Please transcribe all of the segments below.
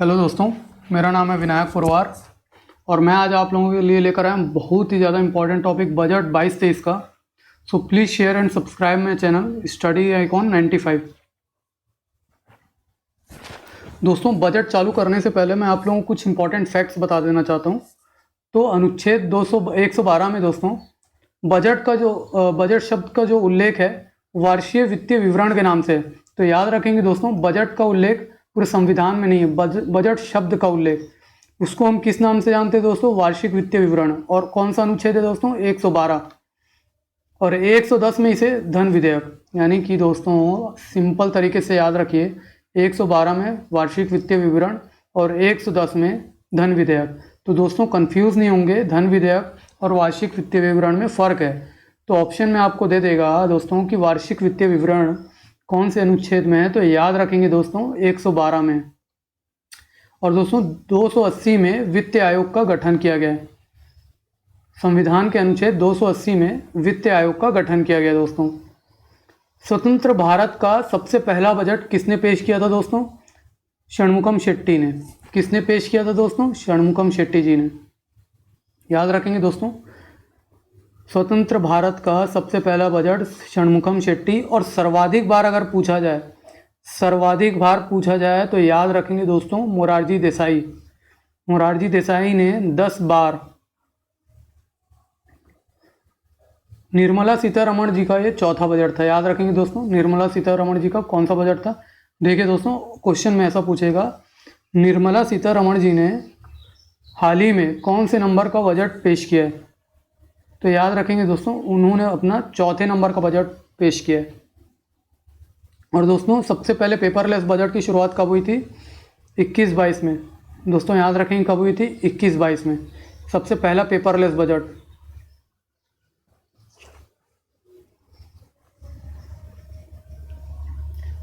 Hello दोस्तों, मेरा नाम है विनायक पुरवार और मैं आज आप लोगों के लिए लेकर आया हूँ बहुत ही ज़्यादा इंपॉर्टेंट टॉपिक बजट 22-23 का। So please share and subscribe my channel study icon 95। दोस्तों, बजट चालू करने से पहले मैं आप लोगों को कुछ इंपॉर्टेंट फैक्ट्स बता देना चाहता हूँ। तो अनुच्छेद 112 में दोस्तों बजट शब्द का जो उल्लेख है वार्षिक वित्तीय विवरण के नाम से है। तो याद रखेंगे दोस्तों, बजट का उल्लेख पूरे संविधान में नहीं है, बजट शब्द का उल्लेख, उसको हम किस नाम से जानते हैं दोस्तों? वार्षिक वित्तीय विवरण। और कौन सा अनुच्छेद है दोस्तों? 112 और 110 में इसे धन विधेयक, यानी कि दोस्तों सिंपल तरीके से याद रखिए, 112 में वार्षिक वित्तीय विवरण और 110 में धन विधेयक। तो दोस्तों कंफ्यूज नहीं होंगे, धन विधेयक और वार्षिक वित्तीय विवरण में फ़र्क है। तो ऑप्शन में आपको दे देगा दोस्तों कि वार्षिक वित्तीय विवरण कौन से अनुच्छेद में है, तो याद रखेंगे दोस्तों 112 में। और दोस्तों 280 में वित्त आयोग का गठन किया गया है। संविधान के अनुच्छेद 280 में वित्त आयोग का गठन किया गया दोस्तों। स्वतंत्र भारत का सबसे पहला बजट किसने पेश किया था दोस्तों? षणमुखम शेट्टी ने। किसने पेश किया था दोस्तों? षणमुखम शेट्टी जी ने। याद रखेंगे दोस्तों, स्वतंत्र भारत का सबसे पहला बजट षणमुखम शेट्टी। और सर्वाधिक बार अगर पूछा जाए, सर्वाधिक बार पूछा जाए तो याद रखेंगे दोस्तों मोरारजी देसाई। मोरारजी देसाई ने 10 बार। निर्मला सीतारमण जी का ये चौथा बजट था। याद रखेंगे दोस्तों, निर्मला सीतारमण जी का कौन सा बजट था? देखिए दोस्तों, क्वेश्चन में ऐसा पूछेगा, निर्मला सीतारमण जी ने हाल ही में कौन से नंबर का बजट पेश किया है? तो याद रखेंगे दोस्तों, उन्होंने अपना चौथे नंबर का बजट पेश किया है। और दोस्तों सबसे पहले पेपरलेस बजट की शुरुआत कब हुई थी? 21-22 में। दोस्तों याद रखेंगे कब हुई थी? 21-22 में सबसे पहला पेपरलेस बजट।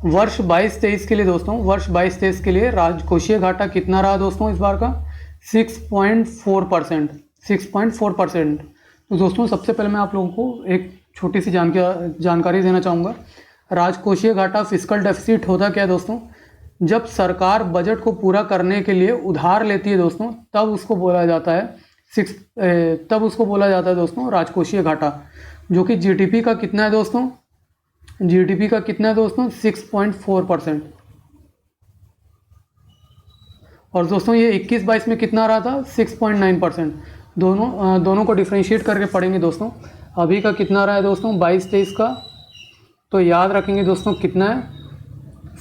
वर्ष 22-23 के लिए दोस्तों, वर्ष 22-23 के लिए राजकोषीय घाटा कितना रहा दोस्तों इस बार का? 6.4%। 6.4%। तो दोस्तों सबसे पहले मैं आप लोगों को एक छोटी सी जानकारी देना चाहूँगा। राजकोषीय घाटा, फिस्कल डेफिसिट होता क्या है दोस्तों? जब सरकार बजट को पूरा करने के लिए उधार लेती है दोस्तों, तब उसको बोला जाता है दोस्तों राजकोषीय घाटा, जो कि जीडीपी का कितना है दोस्तों? जीडीपी का कितना है दोस्तों? 6.4%। और दोस्तों ये 21-22 में कितना रहा था? 6.9%। दोनों को डिफ्रेंशिएट करके पढ़ेंगे दोस्तों। अभी का कितना रहा है दोस्तों 22-23 का? तो याद रखेंगे दोस्तों कितना है?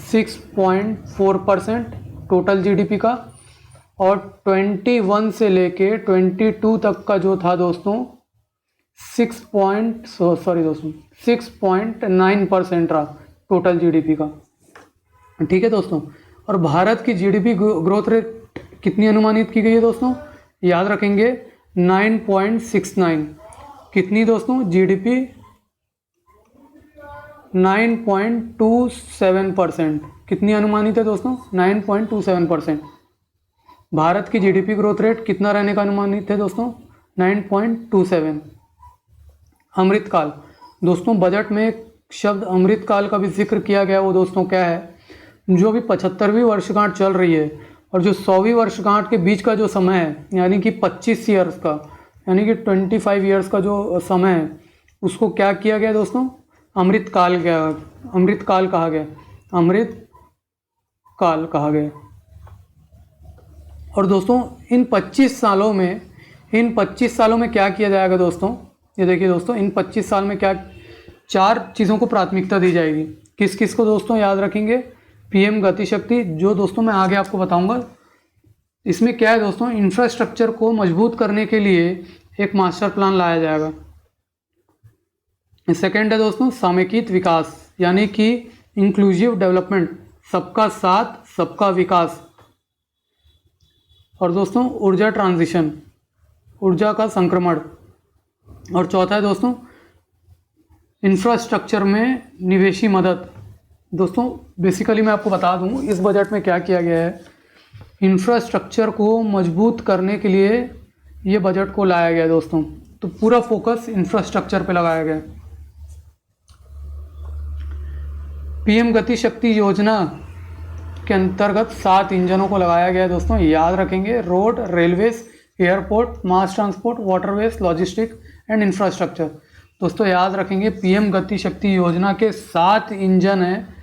6.4% टोटल जीडीपी का। और 21 से लेके 22 तक का जो था दोस्तों 6.9% रहा टोटल जीडीपी का। ठीक है दोस्तों। और भारत की जीडीपी ग्रोथ रेट कितनी अनुमानित की गई है दोस्तों? याद रखेंगे 9.69। कितनी दोस्तों? जीडीपी 9.27%। कितनी अनुमानित है दोस्तों? 9.27%। भारत की जीडीपी ग्रोथ रेट कितना रहने का अनुमानित है दोस्तों? 9.27। अमृतकाल दोस्तों, बजट में एक शब्द अमृतकाल का भी जिक्र किया गया, वो दोस्तों क्या है? जो भी 75वीं वर्षगांठ चल रही है और जो 100वीं वर्षगांठ के बीच का जो समय है, यानी कि 25 ईयर्स का, यानी कि 25 ईयर्स का जो समय है, उसको क्या किया गया दोस्तों? अमृतकाल कहा गया। अमृतकाल कहा गया। और दोस्तों इन 25 सालों में क्या किया जाएगा दोस्तों? ये देखिए दोस्तों, इन 25 साल में क्या 4 चीज़ों को प्राथमिकता दी जाएगी। किस किस को दोस्तों? याद रखेंगे पीएम गति शक्ति, जो दोस्तों मैं आगे आपको बताऊंगा। इसमें क्या है दोस्तों? इंफ्रास्ट्रक्चर को मजबूत करने के लिए एक मास्टर प्लान लाया जाएगा। सेकेंड है दोस्तों समेकित विकास, यानी कि इंक्लूसिव डेवलपमेंट, सबका साथ सबका विकास। और दोस्तों ऊर्जा ट्रांजिशन, ऊर्जा का संक्रमण। और चौथा है दोस्तों इंफ्रास्ट्रक्चर में निवेशी मदद। दोस्तों बेसिकली मैं आपको बता दूं इस बजट में क्या किया गया है। इंफ्रास्ट्रक्चर को मजबूत करने के लिए ये बजट को लाया गया दोस्तों। तो पूरा फोकस इंफ्रास्ट्रक्चर पे लगाया गया। पीएम गति शक्ति योजना के अंतर्गत 7 इंजनों को लगाया गया है दोस्तों, याद रखेंगे। Road, railways, airport, mass transport, waterways, logistic and infrastructure. दोस्तों याद रखेंगे पीएम गति शक्ति योजना के 7 इंजन हैं,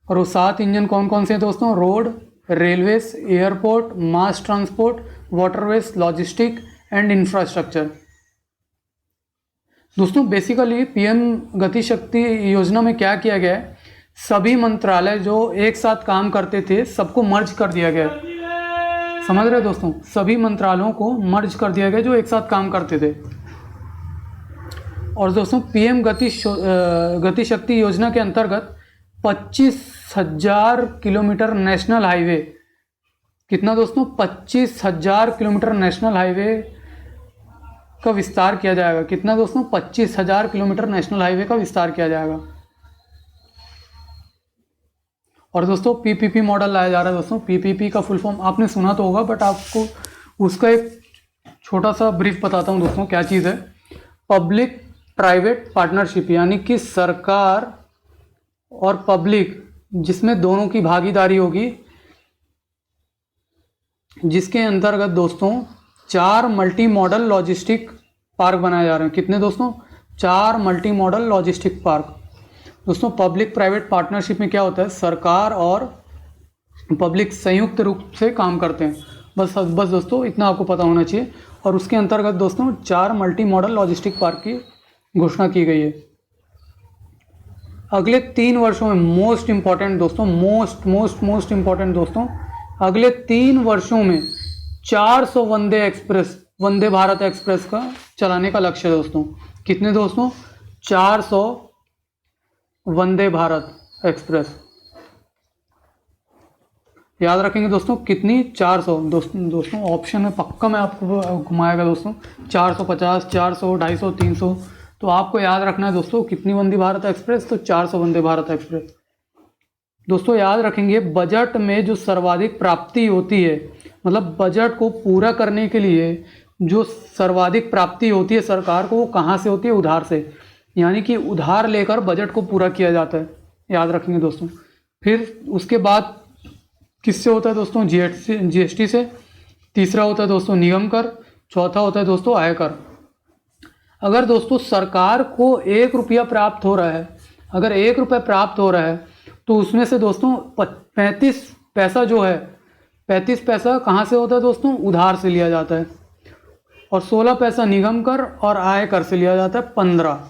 और वो 7 इंजन कौन कौन से हैं दोस्तों? Road, railways, airport, mass transport, waterways, logistic and infrastructure. दोस्तों बेसिकली पीएम गति शक्ति योजना में क्या किया गया है, सभी मंत्रालय जो एक साथ काम करते थे सबको मर्ज कर दिया गया। समझ रहे दोस्तों? सभी मंत्रालयों को मर्ज कर दिया गया जो एक साथ काम करते थे। और दोस्तों पीएम गति शक्ति योजना के अंतर्गत 25,000 किलोमीटर नेशनल हाईवे, कितना दोस्तों? 25,000 किलोमीटर नेशनल हाईवे का विस्तार किया जाएगा। कितना दोस्तों? 25,000 किलोमीटर नेशनल हाईवे का विस्तार किया जाएगा। और दोस्तों पीपीपी मॉडल लाया जा रहा है। दोस्तों पीपीपी का फुल फॉर्म आपने सुना तो होगा, बट आपको उसका एक छोटा सा ब्रीफ बताता हूँ दोस्तों क्या चीज़ है। पब्लिक प्राइवेट पार्टनरशिप, यानी कि सरकार और पब्लिक जिसमें दोनों की भागीदारी होगी, जिसके अंतर्गत दोस्तों 4 मल्टी मॉडल लॉजिस्टिक पार्क बनाए जा रहे हैं। कितने दोस्तों? 4 मल्टी मॉडल लॉजिस्टिक पार्क। दोस्तों पब्लिक प्राइवेट पार्टनरशिप में क्या होता है, सरकार और पब्लिक संयुक्त रूप से काम करते हैं। बस दोस्तों इतना आपको पता होना चाहिए। और उसके अंतर्गत दोस्तों 4 मल्टी मॉडल लॉजिस्टिक पार्क की घोषणा की गई है। अगले 3 वर्षों में मोस्ट इंपॉर्टेंट दोस्तों, मोस्ट इंपॉर्टेंट दोस्तों, अगले 3 वर्षों में 400 वंदे भारत एक्सप्रेस का चलाने का लक्ष्य है दोस्तों। कितने दोस्तों? 400 वंदे भारत एक्सप्रेस। याद रखेंगे दोस्तों कितनी? 400। दोस्तों ऑप्शन में पक्का मैं आपको घुमाएगा दोस्तों, 450, 400, 250, 300। तो आपको याद रखना है दोस्तों कितनी वंदे भारत एक्सप्रेस? तो 400 वंदे भारत एक्सप्रेस। दोस्तों याद रखेंगे बजट में जो सर्वाधिक प्राप्ति होती है, मतलब बजट को पूरा करने के लिए जो सर्वाधिक प्राप्ति होती है सरकार को, वो कहाँ से होती है? उधार से। यानी कि उधार लेकर बजट को पूरा किया जाता है, याद रखेंगे दोस्तों। फिर उसके बाद किससे होता है दोस्तों? जीएसटी से। तीसरा होता है दोस्तों निगम कर। चौथा होता है दोस्तों आयकर। अगर दोस्तों सरकार को 1 रुपया प्राप्त हो रहा है, अगर 1 रुपया प्राप्त हो रहा है, तो उसमें से दोस्तों 35 पैसा जो है, 35 पैसा कहाँ से होता है दोस्तों? उधार से लिया जाता है। और 16 पैसा निगम कर और आय कर से लिया जाता है 15।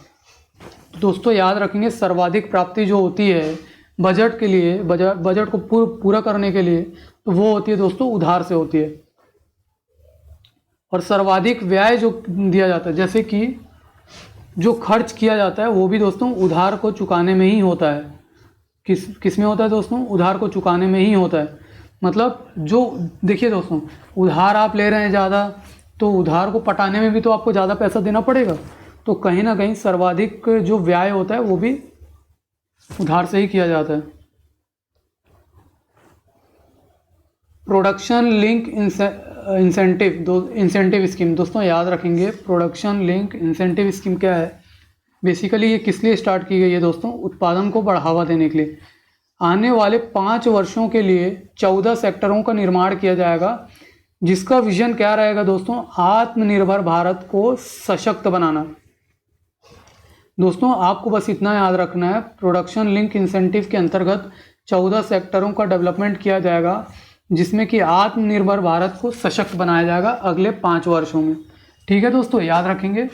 दोस्तों याद रखेंगे सर्वाधिक प्राप्ति जो होती है बजट के लिए, बजट को पूरा करने के लिए, तो वो होती है दोस्तों उधार से होती है। और सर्वाधिक व्यय जो दिया जाता है, जैसे कि जो खर्च किया जाता है, वो भी दोस्तों उधार को चुकाने में ही होता है। किस में होता है दोस्तों? उधार को चुकाने में ही होता है। मतलब जो देखिए दोस्तों, उधार आप ले रहे हैं ज़्यादा, तो उधार को पटाने में भी तो आपको ज़्यादा पैसा देना पड़ेगा। तो कहीं ना कहीं सर्वाधिक जो व्यय होता है वो भी उधार से ही किया जाता है। Production link incentive scheme. दोस्तों याद रखेंगे प्रोडक्शन लिंक इंसेंटिव स्कीम क्या है? बेसिकली ये किस लिए स्टार्ट की गई है दोस्तों? उत्पादन को बढ़ावा देने के लिए। आने वाले 5 वर्षों के लिए 14 सेक्टरों का निर्माण किया जाएगा, जिसका विजन क्या रहेगा दोस्तों? आत्मनिर्भर भारत को सशक्त बनाना। दोस्तों आपको बस इतना याद रखना है, प्रोडक्शन लिंक इंसेंटिव के अंतर्गत 14 सेक्टरों का डेवलपमेंट किया जाएगा, जिसमें कि आत्मनिर्भर भारत को सशक्त बनाया जाएगा अगले 5 वर्षों में। ठीक है दोस्तों, याद रखेंगे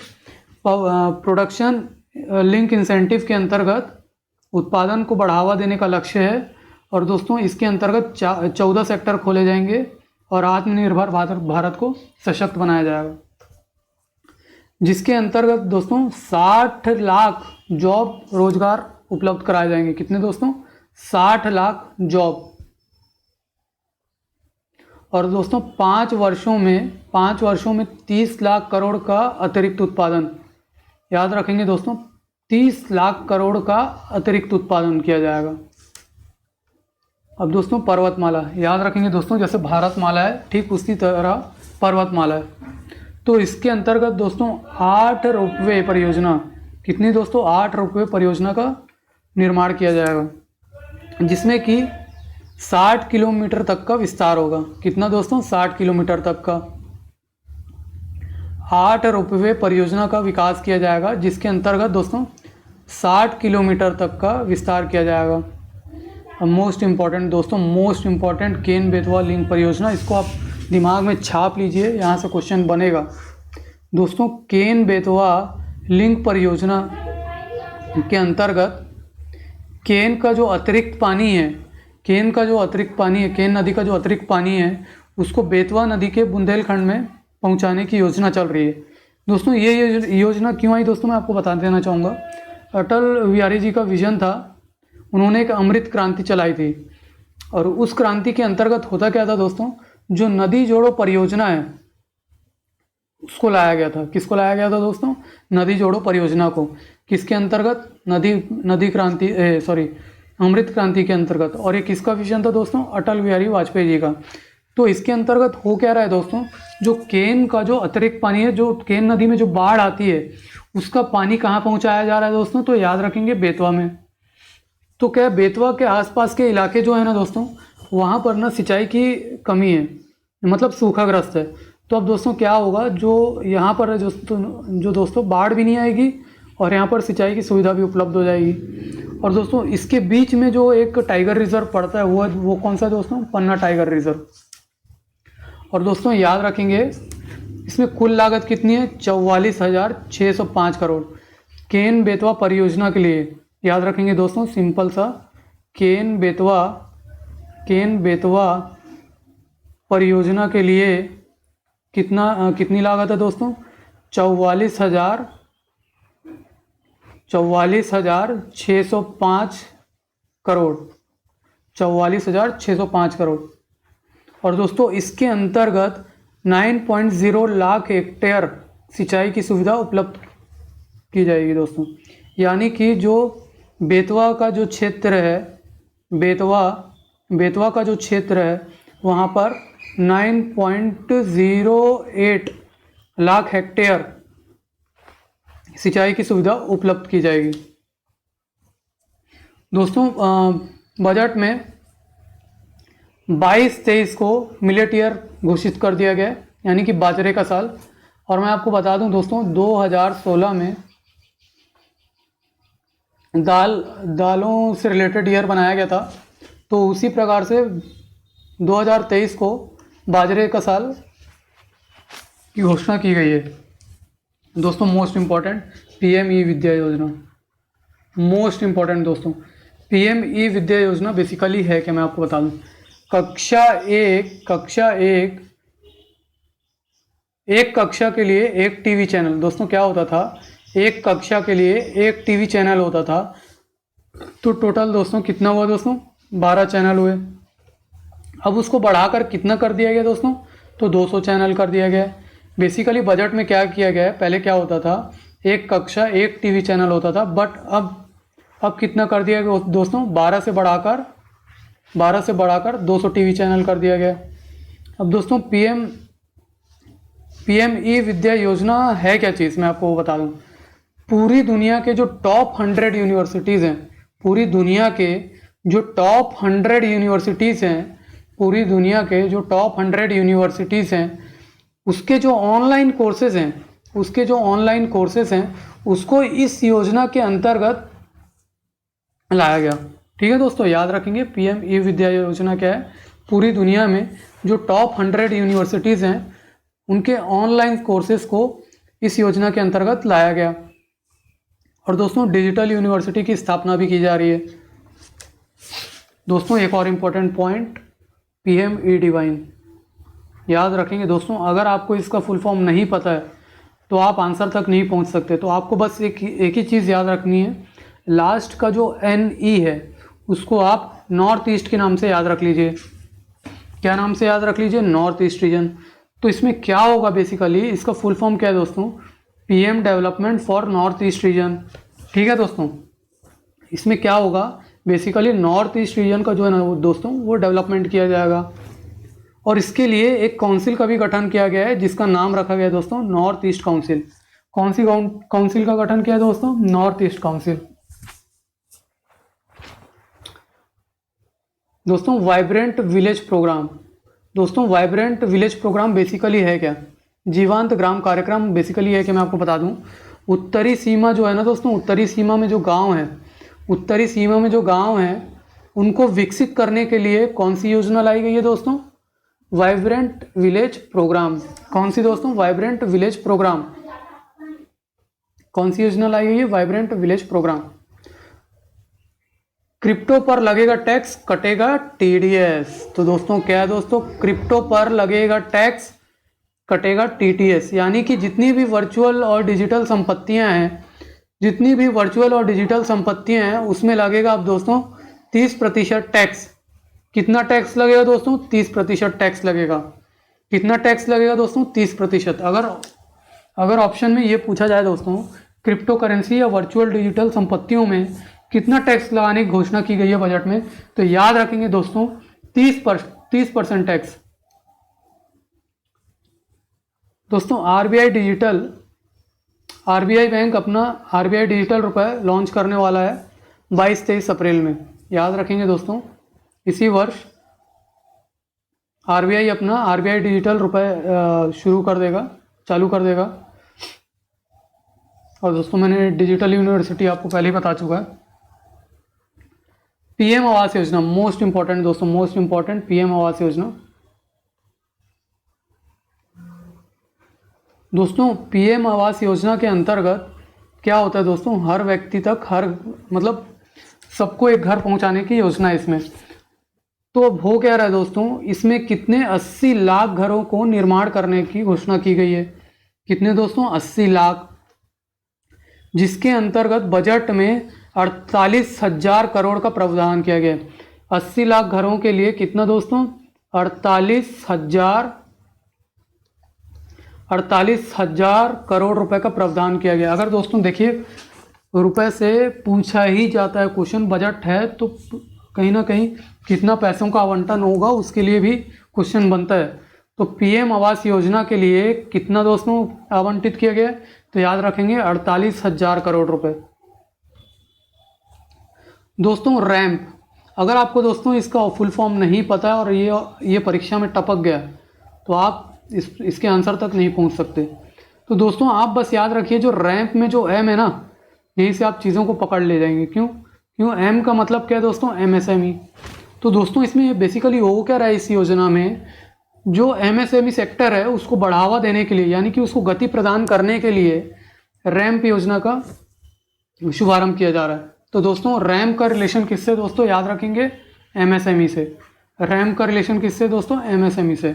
प्रोडक्शन लिंक इंसेंटिव के अंतर्गत उत्पादन को बढ़ावा देने का लक्ष्य है। और दोस्तों इसके अंतर्गत 14 सेक्टर खोले जाएंगे और आत्मनिर्भर भारत को सशक्त बनाया जाएगा, जिसके अंतर्गत दोस्तों 60 लाख जॉब रोजगार उपलब्ध कराए जाएंगे। कितने दोस्तों? 60 लाख जॉब। और दोस्तों 5 वर्षों में 30 लाख करोड़ का अतिरिक्त उत्पादन। याद रखेंगे दोस्तों 30 लाख करोड़ का अतिरिक्त उत्पादन किया जाएगा। अब दोस्तों पर्वतमाला, याद रखेंगे दोस्तों जैसे भारतमाला है ठीक उसी तरह पर्वतमाला है। तो इसके अंतर्गत दोस्तों 8 रोपवे परियोजना, कितनी दोस्तों? 8 रोपवे परियोजना का निर्माण किया जाएगा, जिसमें कि 60 किलोमीटर तक का विस्तार होगा। कितना दोस्तों? 60 किलोमीटर तक का। 8 रोपवे परियोजना का विकास किया जाएगा, जिसके अंतर्गत दोस्तों 60 किलोमीटर तक का विस्तार किया जाएगा। अब मोस्ट इम्पॉर्टेंट दोस्तों, most important Ken Betwa link परियोजना, इसको आप दिमाग में छाप लीजिए, यहाँ से क्वेश्चन बनेगा। दोस्तों केन बेतवा लिंक परियोजना के अंतर्गत केन का जो अतिरिक्त पानी है, केन नदी का जो अतिरिक्त पानी है, उसको बेतवा नदी के बुंदेलखंड में पहुंचाने की योजना चल रही है। दोस्तों ये योजना क्यों आई दोस्तों, मैं आपको बता देना चाहूँगा। अटल बिहारी जी का विजन था, उन्होंने एक अमृत क्रांति चलाई थी, और उस क्रांति के अंतर्गत होता क्या था दोस्तों, जो नदी जोड़ो परियोजना है उसको लाया गया था। किसको लाया गया था दोस्तों? नदी जोड़ो परियोजना को। किसके अंतर्गत? अमृत क्रांति के अंतर्गत। और ये किसका विजन था दोस्तों? अटल बिहारी वाजपेयी जी का। तो इसके अंतर्गत हो क्या रहा है दोस्तों, जो केन का जो अतिरिक्त पानी है, जो केन नदी में जो बाढ़ आती है, उसका पानी कहाँ पहुँचाया जा रहा है दोस्तों? तो याद रखेंगे बेतवा में। तो क्या बेतवा के आसपास के इलाके जो है ना दोस्तों, वहाँ पर ना सिंचाई की कमी है, मतलब सूखाग्रस्त है। तो अब दोस्तों क्या होगा, जो यहाँ पर जो दोस्तों बाढ़ भी नहीं आएगी और यहाँ पर सिंचाई की सुविधा भी उपलब्ध हो जाएगी। और दोस्तों इसके बीच में जो एक टाइगर रिजर्व पड़ता है, वो कौन सा दोस्तों? पन्ना टाइगर रिजर्व। और दोस्तों याद रखेंगे इसमें कुल लागत कितनी है? 44,605 करोड़। केन बेतवा परियोजना के लिए याद रखेंगे दोस्तों, सिंपल सा, केन बेतवा परियोजना के लिए कितनी लागत है दोस्तों? 44,605 करोड़। 44,605 करोड़। और दोस्तों इसके अंतर्गत 9.0 लाख हेक्टेयर सिंचाई की सुविधा उपलब्ध की जाएगी दोस्तों। यानी कि जो बेतवा का जो क्षेत्र है, बेतवा का जो क्षेत्र है, वहाँ पर 9.08 लाख हेक्टेयर सिंचाई की सुविधा उपलब्ध की जाएगी। दोस्तों बजट में 22-23 को मिलेट ईयर घोषित कर दिया गया, यानी कि बाजरे का साल। और मैं आपको बता दूं दोस्तों, 2016 में दालों से रिलेटेड ईयर बनाया गया था, तो उसी प्रकार से 2023 को बाजरे का साल की घोषणा की गई है। दोस्तों मोस्ट इम्पॉर्टेंट पीएम ई विद्या योजना, मोस्ट इम्पॉर्टेंट दोस्तों, पीएम ई विद्या योजना बेसिकली है क्या, मैं आपको बता दूं। कक्षा के लिए एक टीवी चैनल। दोस्तों क्या होता था, एक कक्षा के लिए एक टीवी चैनल होता था। तो टोटल दोस्तों कितना हुआ दोस्तों? 12 चैनल हुए। अब उसको बढ़ाकर कितना कर दिया गया दोस्तों? तो 200 चैनल कर दिया गया। बेसिकली बजट में क्या किया गया है, पहले क्या होता था, एक कक्षा एक टीवी चैनल होता था, बट अब कितना कर दिया गया दोस्तों? 12 से बढ़ाकर 200 टीवी चैनल कर दिया गया। अब दोस्तों पीएम ई विद्या योजना है क्या चीज़, मैं आपको बता दूं। पूरी दुनिया के जो टॉप 100 यूनिवर्सिटीज़ हैं, पूरी दुनिया के जो टॉप 100 यूनिवर्सिटीज़ हैं, उसके जो ऑनलाइन कोर्सेज हैं, उसको इस योजना के अंतर्गत लाया गया। ठीक है दोस्तों, याद रखेंगे पीएम ई विद्या योजना क्या है। पूरी दुनिया में जो टॉप 100 यूनिवर्सिटीज़ हैं, उनके ऑनलाइन कोर्सेज को इस योजना के अंतर्गत लाया गया। और दोस्तों डिजिटल यूनिवर्सिटी की स्थापना भी की जा रही है। दोस्तों एक और इम्पोर्टेंट पॉइंट, पीएम ई डिवाइन, याद रखेंगे दोस्तों। अगर आपको इसका फुल फॉर्म नहीं पता है तो आप आंसर तक नहीं पहुंच सकते। तो आपको बस एक ही चीज़ याद रखनी है, लास्ट का जो NE है उसको आप नॉर्थ ईस्ट के नाम से याद रख लीजिए। क्या नाम से याद रख लीजिए? North east region. तो इसमें क्या होगा, बेसिकली इसका फुल फॉर्म क्या है दोस्तों? PM development for north east region. ठीक है दोस्तों, इसमें क्या होगा, बेसिकली नॉर्थ ईस्ट रीजन का जो है ना दोस्तों, वो डेवलपमेंट किया जाएगा। और इसके लिए एक काउंसिल का भी गठन किया गया है, जिसका नाम रखा गया है दोस्तों नॉर्थ ईस्ट काउंसिल। कौन सी काउंसिल का गठन किया है दोस्तों? North east council. दोस्तों वाइब्रेंट विलेज प्रोग्राम, दोस्तों वाइब्रेंट विलेज प्रोग्राम बेसिकली है क्या? जीवांत ग्राम कार्यक्रम बेसिकली है कि मैं आपको बता दूं, उत्तरी सीमा जो है ना दोस्तों, उत्तरी सीमा में जो गांव है, उत्तरी सीमा में जो गांव हैं उनको विकसित करने के लिए कौन सी योजना लाई गई है दोस्तों? Vibrant village programme. कौन सी दोस्तों? Vibrant village programme. कौन सी योजना लाई गई है? Vibrant village programme. क्रिप्टो पर लगेगा टैक्स, कटेगा टीडीएस। तो दोस्तों क्या है दोस्तों? क्रिप्टो पर लगेगा टैक्स, कटेगा टीटीएस। यानी कि जितनी भी वर्चुअल और डिजिटल संपत्तियां हैं, जितनी भी वर्चुअल और डिजिटल संपत्तियां हैं उसमें लगेगा अब दोस्तों 30% टैक्स। कितना टैक्स लगेगा दोस्तों? 30% टैक्स लगेगा। कितना टैक्स लगेगा दोस्तों? 30%। अगर ऑप्शन में ये पूछा जाए दोस्तों, क्रिप्टो करेंसी या वर्चुअल डिजिटल संपत्तियों में कितना टैक्स लगाने की घोषणा की गई है बजट में, तो याद रखेंगे दोस्तों 30% टैक्स। दोस्तों आरबीआई बैंक अपना आरबीआई डिजिटल रुपए लॉन्च करने वाला है 22-23 अप्रैल में। याद रखेंगे दोस्तों, इसी वर्ष आरबीआई अपना आरबीआई डिजिटल रुपए शुरू कर देगा, चालू कर देगा। और दोस्तों मैंने डिजिटल यूनिवर्सिटी आपको पहले ही बता चुका है। PM Awas Yojana most important दोस्तों, most important PM Awas Yojana. दोस्तों पीएम आवास योजना के अंतर्गत क्या होता है दोस्तों? हर व्यक्ति तक मतलब सबको एक घर पहुंचाने की योजना है इसमें। तो अब हो क्या रहा है दोस्तों, इसमें कितने 80 लाख घरों को निर्माण करने की घोषणा की गई है। कितने दोस्तों? 80 लाख, जिसके अंतर्गत बजट में 48,000 करोड़ का प्रावधान किया गया। 80 लाख घरों के लिए कितना दोस्तों? 48,000 करोड़ रुपए का प्रावधान किया गया। अगर दोस्तों देखिए रुपए से पूछा ही जाता है क्वेश्चन, बजट है तो कहीं ना कहीं कितना पैसों का आवंटन होगा उसके लिए भी क्वेश्चन बनता है। तो पीएम आवास योजना के लिए कितना दोस्तों आवंटित किया गया? तो याद रखेंगे 48,000 करोड़ रुपए। दोस्तों रैंप, अगर आपको दोस्तों इसका फुल फॉर्म नहीं पता है और ये परीक्षा में टपक गया तो आप इसके आंसर तक नहीं पहुंच सकते। तो दोस्तों आप बस याद रखिए जो रैंप में जो एम है ना, यहीं से आप चीज़ों को पकड़ ले जाएंगे। क्यों एम का मतलब क्या है दोस्तों? एमएसएमई। तो दोस्तों इसमें बेसिकली हो क्या रहा है, इस योजना में जो एमएसएमई सेक्टर है उसको बढ़ावा देने के लिए, यानी कि उसको गति प्रदान करने के लिए रैंप योजना का शुभारंभ किया जा रहा है। तो दोस्तों रैंप का रिलेशन किससे दोस्तों? याद रखेंगे एमएसएमई से। रैंप का रिलेशन किससे दोस्तों? एमएसएमई से।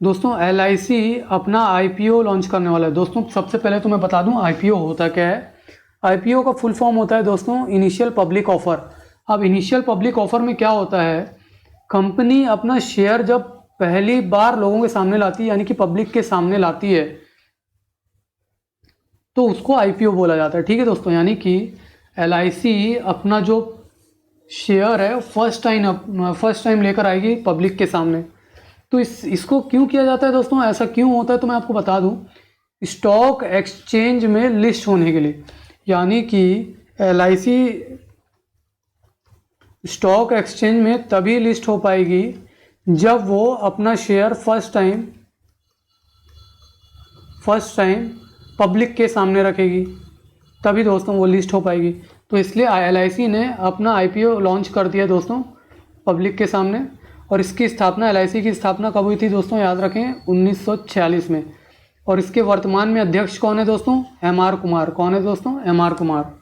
दोस्तों एलआईसी अपना आईपीओ लॉन्च करने वाला है। दोस्तों सबसे पहले तो मैं बता दूं आईपीओ होता क्या है। आईपीओ का फुल फॉर्म होता है दोस्तों इनिशियल पब्लिक ऑफर। अब इनिशियल पब्लिक ऑफर में क्या होता है, कंपनी अपना शेयर जब पहली बार लोगों के सामने लाती है, यानी कि पब्लिक के सामने लाती है, तो उसको आईपीओ बोला जाता है। ठीक है दोस्तों, यानी कि एलआईसी अपना जो शेयर है फर्स्ट टाइम लेकर आएगी पब्लिक के सामने। तो इसको क्यों किया जाता है दोस्तों, ऐसा क्यों होता है, तो मैं आपको बता दूं, स्टॉक एक्सचेंज में लिस्ट होने के लिए। यानी कि एलआईसी स्टॉक एक्सचेंज में तभी लिस्ट हो पाएगी जब वो अपना शेयर फर्स्ट टाइम पब्लिक के सामने रखेगी, तभी दोस्तों वो लिस्ट हो पाएगी। तो इसलिए एलआईसी ने अपना आईपीओ लॉन्च कर दिया दोस्तों पब्लिक के सामने। और इसकी स्थापना, एलआईसी की स्थापना कब हुई थी दोस्तों? याद रखें 1946 में। और इसके वर्तमान में अध्यक्ष कौन है दोस्तों? एमआर कुमार। कौन है दोस्तों? एमआर कुमार।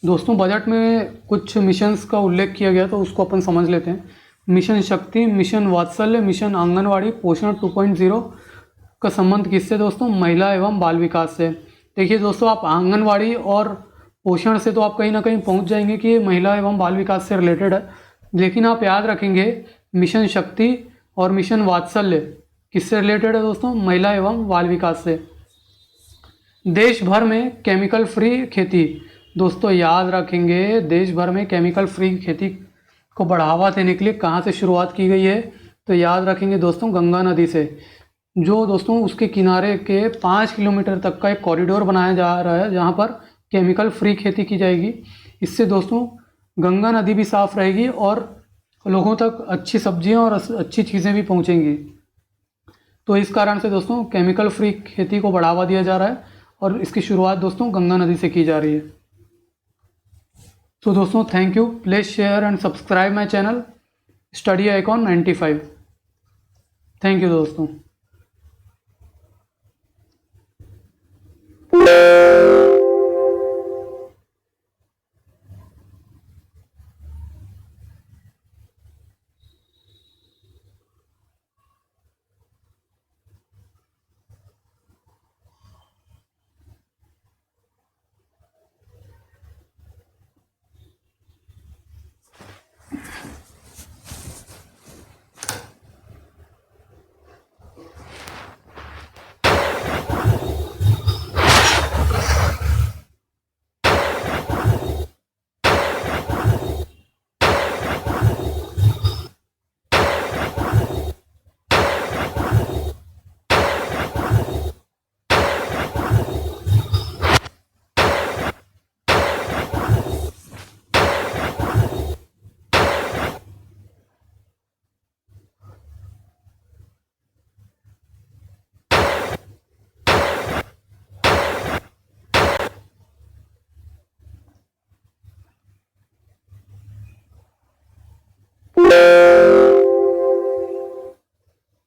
दोस्तों बजट में कुछ मिशंस का उल्लेख किया गया तो उसको अपन समझ लेते हैं। मिशन शक्ति, मिशन वात्सल्य, मिशन आंगनवाड़ी, पोषण 2.0 का संबंध किससे दोस्तों? महिला एवं बाल विकास से। देखिए दोस्तों आप आंगनवाड़ी और पोषण से तो आप कहीं ना कहीं पहुंच जाएंगे कि ये महिला एवं बाल विकास से रिलेटेड है, लेकिन आप याद रखेंगे मिशन शक्ति और मिशन वात्सल्य किससे रिलेटेड है दोस्तों? महिला एवं बाल विकास से। देश भर में केमिकल फ्री खेती, दोस्तों याद रखेंगे देश भर में केमिकल फ्री खेती को बढ़ावा देने के लिए कहाँ से शुरुआत की गई है? तो याद रखेंगे दोस्तों गंगा नदी से, जो दोस्तों उसके किनारे के 5 किलोमीटर तक का एक कॉरिडोर बनाया जा रहा है जहाँ पर केमिकल फ्री खेती की जाएगी। इससे दोस्तों गंगा नदी भी साफ रहेगी और लोगों तक अच्छी सब्जियां और अच्छी चीज़ें भी पहुंचेंगी। तो इस कारण से दोस्तों केमिकल फ्री खेती को बढ़ावा दिया जा रहा है और इसकी शुरुआत दोस्तों गंगा नदी से की जा रही है। तो दोस्तों thank you, please share and subscribe my channel study icon 95। Thank you दोस्तों।